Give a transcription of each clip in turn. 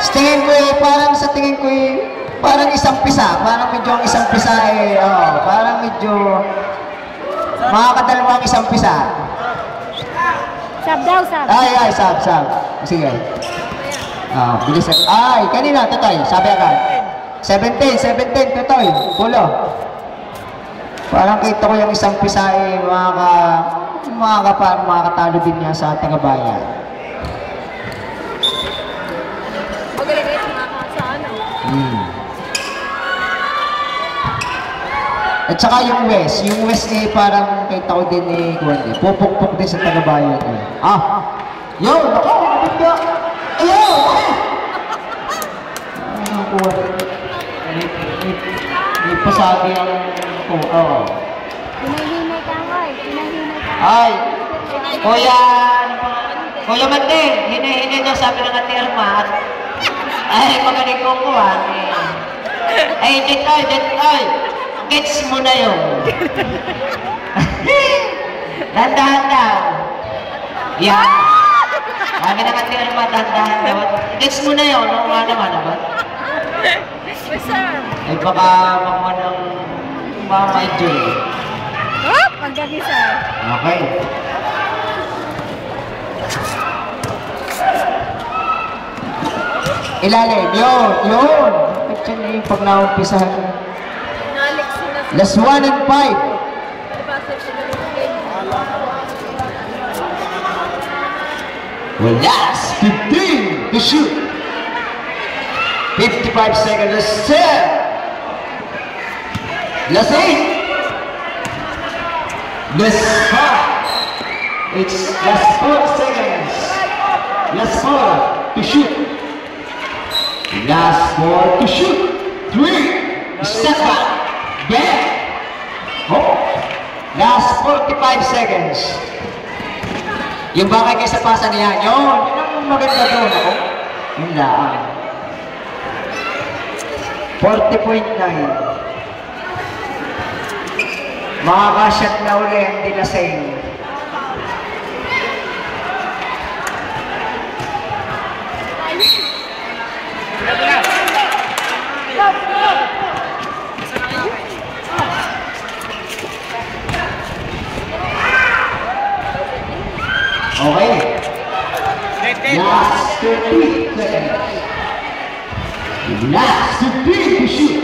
Sa tingin ko eh, parang sa tingin ko eh, parang isang pisa. Parang medyo ang isang pisa eh, parang medyo makakadalawang isang pisa. Sab daw, sab. Ay, sab. Sige. Bilis. Ay, kanina, Totoy, sabi agad. 17, Totoy, pulo. Parang kita ko yung isang pisa eh, makakatalo din niya sa taga-bayan. At saka yung West eh parang kita ko din eh, pupukpok din sa taga-bayan eh. Yun, ako, nabigla. Ayun! May pasabi ang Hinay-hinay ka, hoy. Ay, Kuya Manding, hinay-hinay daw sabi ng Ate Irma. Ay, magaling ko eh. Ay, Jetoy. Gets mo na yun. Dandahan daw. Yan. Sabi ng Ate Irma, dandahan daw. Gets mo na yun. Ano nga naman ba? Ay, baka makuha ng Mama Joy. Pagkagisa. Okay. Ilalim. Yun. Ito na yung pag naumpisahan. Last 1 and 5. Well, last 15 to shoot. 55 seconds. Last 7. Last 8. Last 5. It's last 4 seconds. Last 4 to shoot. Last 4 to shoot. 3. Step back. Back. Last 45 seconds. Yung bakay kayo sa pasa niya, yun ang maganda doon ako. Yun lang. 40.9. Makakashot na uli ang dinasing. Okay. Last 30 seconds. Last 15 to shoot.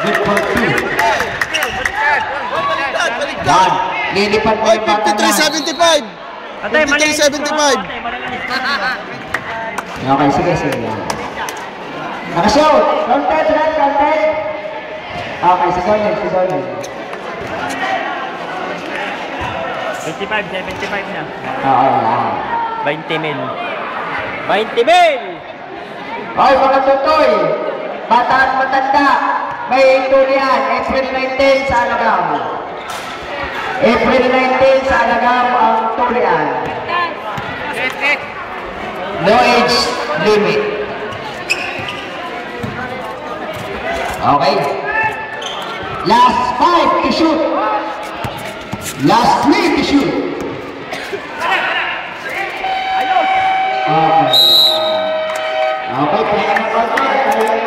Good for 2. God, lilipat mo yung bata na. 53-75. 53-75. Okay, sige. Nakashoot. Counted. Okay, si Sonnen. 75 na. Oo. 20 mil. 20 mil! Ay, mga Totoy, bata at matanda, may tulian, April 19 sa Alagam. April 19 sa Alagam ang tulian. No age limit. Okay. Last 5 to shoot. Last 3 to shoot.